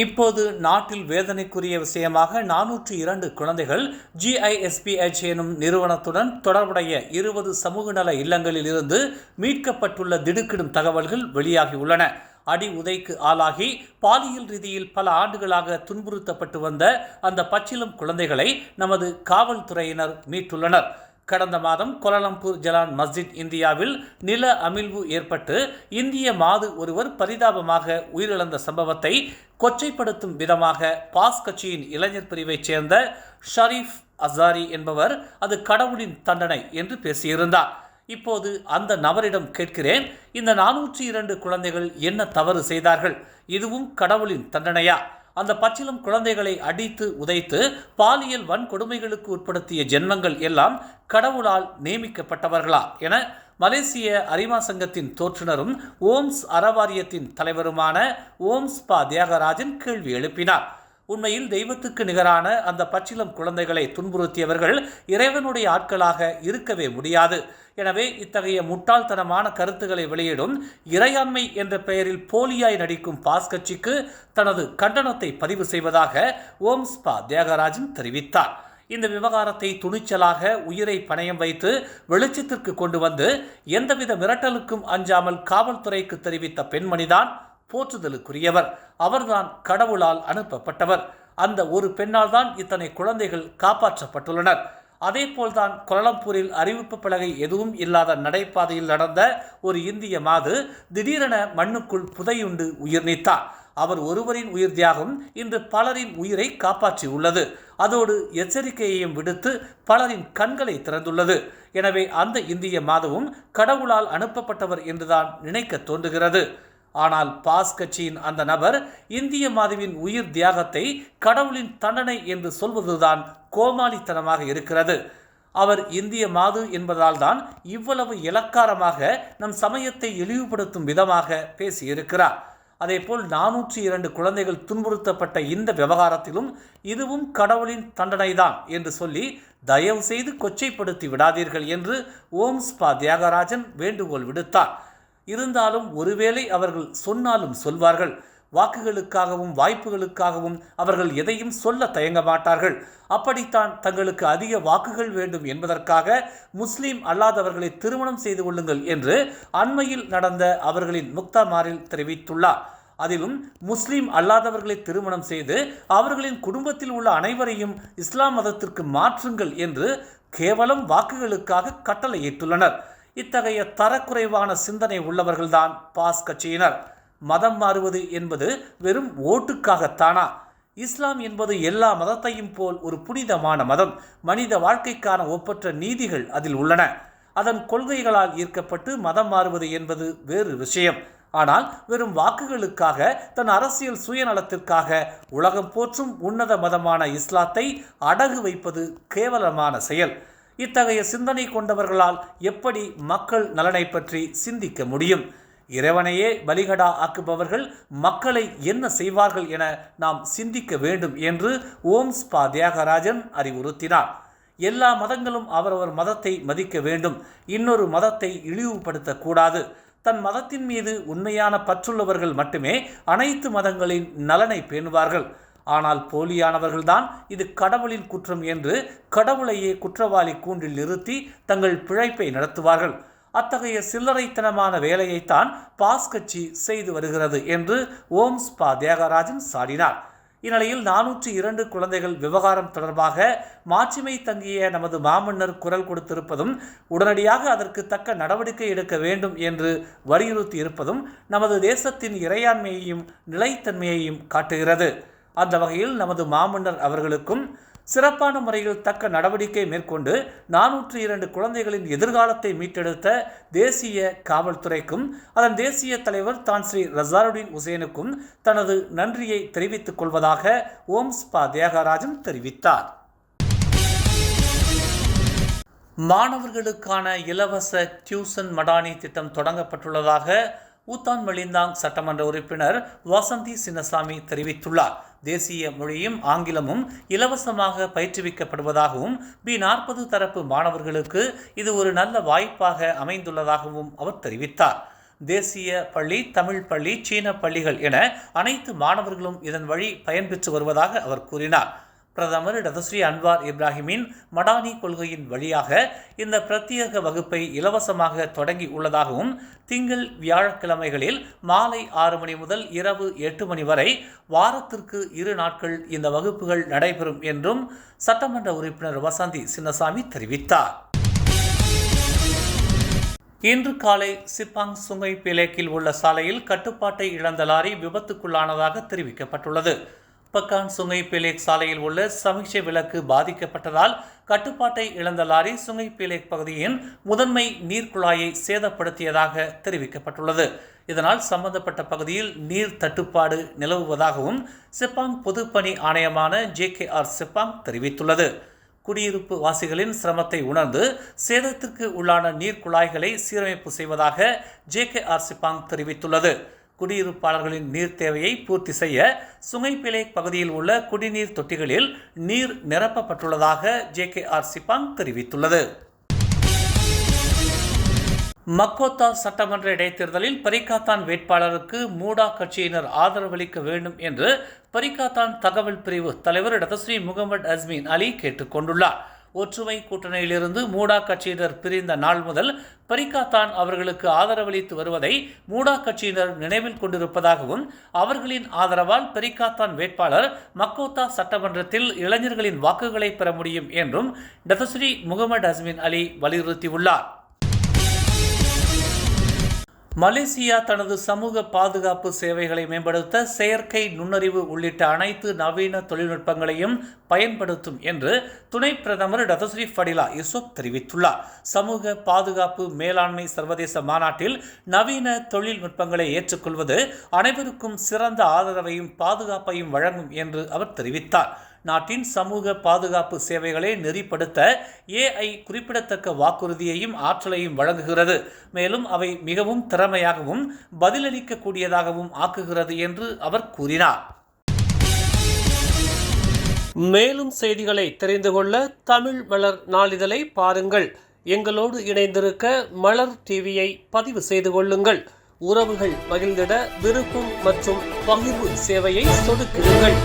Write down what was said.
இப்போது நாட்டில் வேதனைக்குரிய விஷயமாக 402 குழந்தைகள் GISPH எனும் நிறுவனத்துடன் தொடர்புடைய 20 சமூக நல இல்லங்களில் இருந்து மீட்கப்பட்டுள்ள திடுக்கிடும் தகவல்கள் வெளியாகியுள்ளன. அடி உதைக்கு ஆளாகி பாலியல் ரீதியில் பல ஆண்டுகளாக துன்புறுத்தப்பட்டு வந்த அந்த பச்சிளம் குழந்தைகளை நமது காவல்துறையினர் மீட்டுள்ளனர். கடந்த மாதம் கோலாலம்பூர் ஜலான் மஸ்ஜித் இந்தியாவில் நில அமிழ்வு ஏற்பட்டு இந்திய மாது ஒருவர் பரிதாபமாக உயிரிழந்த சம்பவத்தை கொச்சைப்படுத்தும் விதமாக பாஸ் கட்சியின் இளைஞர் பிரிவைச் சேர்ந்த ஷரீஃப் அசாரி என்பவர் அது கடவுளின் தண்டனை என்று பேசியிருந்தார். இப்போது அந்த நபரிடம் கேட்கிறேன், இந்த 402 குழந்தைகள் என்ன தவறு செய்தார்கள்? இதுவும் கடவுளின் தண்டனையா? அந்த பச்சிளம் குழந்தைகளை அடித்து உதைத்து பாலியல் வன்கொடுமைகளுக்கு உட்படுத்திய ஜென்மங்கள் எல்லாம் கடவுளால் நியமிக்கப்பட்டவர்களா என மலேசிய அரிமா சங்கத்தின் தோற்றுனரும் ஓம்ஸ் அறவாரியத்தின் தலைவருமான ஓம்ஸ் பா தியாகராஜன் கேள்வி எழுப்பினார். உண்மையில் தெய்வத்துக்கு நிகரான அந்த பச்சிளம் குழந்தைகளை துன்புறுத்தியவர்கள் இறைவனுடைய ஆட்களாக இருக்கவே முடியாது. எனவே இத்தகைய முட்டாள்தனமான கருத்துக்களை வெளியிடும் இறையாண்மை என்ற பெயரில் போலியாய் நடிக்கும் பாஸ் கட்சிக்கு தனது கண்டனத்தை பதிவு செய்வதாக ஓம்ஸ் பா தியாகராஜன் தெரிவித்தார். இந்த விவகாரத்தை துணிச்சலாக உயிரை பணயம் வைத்து வெளிச்சத்திற்கு கொண்டு வந்து எந்தவித மிரட்டலுக்கும் அஞ்சாமல் காவல்துறைக்கு தெரிவித்த பெண்மணிதான் போற்றுதலுக்குரியவர். அவர்தான் கடவுளால் அனுப்பப்பட்டவர். அந்த ஒரு பெண்ணால் தான் இத்தனை குழந்தைகள் காப்பாற்றப்பட்டுள்ளனர். அதே போல்தான் கோலாலம்பூரில் அறிவிப்பு பலகை எதுவும் இல்லாத நடைபாதையில் நடந்த ஒரு இந்திய மாது திடீரென மண்ணுக்குள் புதையுண்டு உயிர் நீத்தார். அவர் ஒருவரின் உயிர் தியாகம் இன்று பலரின் உயிரை காப்பாற்றி உள்ளது. அதோடு எச்சரிக்கையையும் விடுத்து பலரின் கண்களை திறந்துள்ளது. எனவே அந்த இந்திய மாதவும் கடவுளால் அனுப்பப்பட்டவர் என்றுதான் நினைக்க தோன்றுகிறது. ஆனால் பாஸ் கட்சியின் அந்த நபர் இந்திய மாதுவின் உயிர் தியாகத்தை கடவுளின் தண்டனை என்று சொல்வதுதான் கோமாளித்தனமாக இருக்கிறது. அவர் இந்திய மாது என்பதால் தான் இவ்வளவு இலக்காரமாக நம் சமயத்தை இழிவுபடுத்தும் விதமாக பேசியிருக்கிறார். அதேபோல் 402 குழந்தைகள் துன்புறுத்தப்பட்ட இந்த விவகாரத்திலும் இதுவும் கடவுளின் தண்டனைதான் என்று சொல்லி தயவு செய்து கொச்சைப்படுத்தி விடாதீர்கள் என்று ஓம்ஸ் பா தியாகராஜன் வேண்டுகோள் விடுத்தார். இருந்தாலும் ஒருவேளை அவர்கள் சொன்னாலும் சொல்வார்கள். வாக்குகளுக்காகவும் வாய்ப்புகளுக்காகவும் அவர்கள் எதையும் சொல்ல தயங்க மாட்டார்கள். அப்படித்தான் தங்களுக்கு அதிக வாக்குகள் வேண்டும் என்பதற்காக முஸ்லீம் அல்லாதவர்களை திருமணம் செய்து கொள்ளுங்கள் என்று அண்மையில் நடந்த அவர்களின் முக்தாமாரில் தெரிவித்துள்ளார். அதிலும் முஸ்லீம் அல்லாதவர்களை திருமணம் செய்து அவர்களின் குடும்பத்தில் உள்ள அனைவரையும் இஸ்லாம் மதத்திற்கு மாற்றுங்கள் என்று கேவலம் வாக்குகளுக்காக கட்டளையிட்டுள்ளனர். இத்தகைய தரக்குறைவான சிந்தனை உள்ளவர்கள்தான் பாஸ் கட்சியினர். மதம் மாறுவது என்பது வெறும் ஓட்டுக்காகத்தானா? இஸ்லாம் என்பது எல்லா மதத்தையும் போல் ஒரு புனிதமான மதம். மனித வாழ்க்கைக்கான ஒப்பற்ற நீதிகள் அதில் உள்ளன. அதன் கொள்கைகளால் ஈர்க்கப்பட்டு மதம் மாறுவது என்பது வேறு விஷயம். ஆனால் வெறும் வாக்குகளுக்காக தன் அரசியல் சுயநலத்திற்காக உலகம் போற்றும் உன்னத மதமான இஸ்லாத்தை அடகு வைப்பது கேவலமான செயல். இத்தகைய சிந்தனை கொண்டவர்களால் எப்படி மக்கள் நலனை பற்றி சிந்திக்க முடியும்? இறைவனையே பலிகடா ஆக்குபவர்கள் மக்களை என்ன செய்வார்கள் என நாம் சிந்திக்க வேண்டும் என்று ஓம்ஸ் பா தியாகராஜன் அறிவுறுத்தினார். எல்லா மதங்களும் அவரவர் மதத்தை மதிக்க வேண்டும். இன்னொரு மதத்தை இழிவுபடுத்தக்கூடாது. தன் மதத்தின் மீது உண்மையான பற்றுள்ளவர்கள் மட்டுமே அனைத்து மதங்களின் நலனை பேணுவார்கள். ஆனால் போலியானவர்கள்தான் இது கடவுளின் குற்றம் என்று கடவுளையே குற்றவாளி கூண்டில் நிறுத்தி தங்கள் பிழைப்பை நடத்துவார்கள். அத்தகைய சில்லறைத்தனமான வேலையைத்தான் பாஸ் கட்சி செய்து வருகிறது என்று ஓம்ஸ் பா தியாகராஜன் சாடினார். இந்நிலையில் 402 குழந்தைகள் விவகாரம் தொடர்பாக மாட்சிமை தங்கிய நமது மாமன்னர் குரல் கொடுத்திருப்பதும் உடனடியாக அதற்கு தக்க நடவடிக்கை எடுக்க வேண்டும் என்று வலியுறுத்தி இருப்பதும் நமது தேசத்தின் இறையாண்மையையும் நிலைத்தன்மையையும் காட்டுகிறது. அந்த வகையில் நமது மாமன்னர் அவர்களுக்கும் சிறப்பான முறையில் தக்க நடவடிக்கை மேற்கொண்டு 402 குழந்தைகளின் எதிர்காலத்தை மீட்டெடுத்த தேசிய காவல்துறைக்கும் அதன் தேசிய தலைவர் தான் ஸ்ரீ ரசாலுடீன் உசேனுக்கும் தனது நன்றியை தெரிவித்துக் கொள்வதாக ஓம்ஸ் பா தியாகராஜன் தெரிவித்தார். மாணவர்களுக்கான இலவச டியூசன் மடானி திட்டம் தொடங்கப்பட்டுள்ளதாக ஊத்தான் மெலிந்தாங் சட்டமன்ற உறுப்பினர் வசந்தி சின்னசாமி தெரிவித்துள்ளார். தேசிய மொழியும் ஆங்கிலமும் இலவசமாக பயிற்றுவிக்கப்படுவதாகவும் B40 தரப்பு மாணவர்களுக்கு இது ஒரு நல்ல வாய்ப்பாக அமைந்துள்ளதாகவும் அவர் தெரிவித்தார். தேசிய பள்ளி, தமிழ் பள்ளி, சீன பள்ளிகள் என அனைத்து மாணவர்களும் இதன் வழி பயன்பெற்று வருவதாக அவர் கூறினார். பிரதமர் டதஸ்ரீ அன்வார் இப்ராஹிமின் மடானி கொள்கையின் வழியாக இந்த பிரத்யேக வகுப்பை இலவசமாக தொடங்கி உள்ளதாகவும், திங்கள் வியாழக்கிழமைகளில் மாலை 6 மணி முதல் இரவு 8 மணி வரை வாரத்திற்கு 2 நாட்கள் இந்த வகுப்புகள் நடைபெறும் என்றும் சட்டமன்ற உறுப்பினர் வசந்தி சின்னசாமி தெரிவித்தார். இன்று காலை சிப்பாங் சுங்கை பிலேக்கில் உள்ள சாலையில் கட்டுப்பாட்டை இழந்த லாரி விபத்துக்குள்ளானதாக தெரிவிக்கப்பட்டுள்ளது. பக்கான் சுங்கை பிலேக் சாலையில் உள்ள சமிக்சை விளக்கு பாதிக்கப்பட்டதால் கட்டுப்பாட்டை இழந்த லாரி சுங்கை பிலேக் பகுதியின் முதன்மை நீர்க்குழாயை சேதப்படுத்தியதாக தெரிவிக்கப்பட்டுள்ளது. இதனால் சம்பந்தப்பட்ட பகுதியில் நீர் தட்டுப்பாடு நிலவுவதாகவும் செப்பாங் பொதுப்பணி ஆணையமான JKR செப்பாங் தெரிவித்துள்ளது. குடியிருப்பு வாசிகளின் சிரமத்தை உணர்ந்து சேதத்திற்கு உள்ளான நீர்க்குழாய்களை சீரமைப்பு செய்வதாக JKR செப்பாங் தெரிவித்துள்ளது. குடியிருப்பாளர்களின் நீர் தேவையை பூர்த்தி செய்ய சுங்கை பிலேக் பகுதியில் உள்ள குடிநீர் தொட்டிகளில் நீர் நிரப்பப்பட்டுள்ளதாக JKR சிப்பாங் தெரிவித்துள்ளது. மக்கோத்தா சட்டமன்ற இடைத்தேர்தலில் பரிகாத்தான் வேட்பாளருக்கு மூடா கட்சியினர் ஆதரவளிக்க வேண்டும் என்று பரிகாத்தான் தகவல் பிரிவு தலைவர் டதஸ்ரீ முகமது அஸ்மின் அலி கேட்டுக் கொண்டுள்ளார். ஒற்றுமை கூட்டணியிலிருந்து மூடா கட்சியினர் பிரிந்த நாள் முதல் பரிகாத்தான் அவர்களுக்கு ஆதரவளித்து வருவதை மூடா கட்சியினர் நினைவில் கொண்டிருப்பதாகவும், அவர்களின் ஆதரவால் பரிகாத்தான் வேட்பாளர் மக்கோத்தா சட்டமன்றத்தில் இளைஞர்களின் வாக்குகளை பெற முடியும் என்றும் டதஸ்ரீ முகமது அஸ்மின் அலி வலியுறுத்தியுள்ளார். மலேசியா தனது சமூக பாதுகாப்பு சேவைகளை மேம்படுத்த செயற்கை நுண்ணறிவு உள்ளிட்ட அனைத்து நவீன தொழில்நுட்பங்களையும் பயன்படுத்தும் என்று துணை பிரதமர் டதஸ்ரீ ஃபடிலா யூசுப் தெரிவித்துள்ளார். சமூக பாதுகாப்பு மேலாண்மை சர்வதேச மாநாட்டில் நவீன தொழில்நுட்பங்களை ஏற்றுக்கொள்வது அனைவருக்கும் சிறந்த ஆதரவையும் பாதுகாப்பையும் வழங்கும் என்று அவர் தெரிவித்தார். நாட்டின் சமூக பாதுகாப்பு சேவைகளை நெறிப்படுத்த AI குறிப்பிடத்தக்க வாக்குறுதியையும் ஆற்றலையும் வழங்குகிறது. மேலும் அவை மிகவும் திறமையாகவும் பதிலளிக்கக்கூடியதாகவும் ஆக்குகிறது என்று அவர் கூறினார். மேலும் செய்திகளை தெரிந்து கொள்ள தமிழ் மலர் நாளிதழை பாருங்கள். எங்களோடு இணைந்திருக்க மலர் டிவியை பதிவு செய்து கொள்ளுங்கள். உறவுகள் மகிழ்ந்திட விருப்பம் மற்றும் பகிர்வு சேவையை சொடுக்கிடுங்கள்.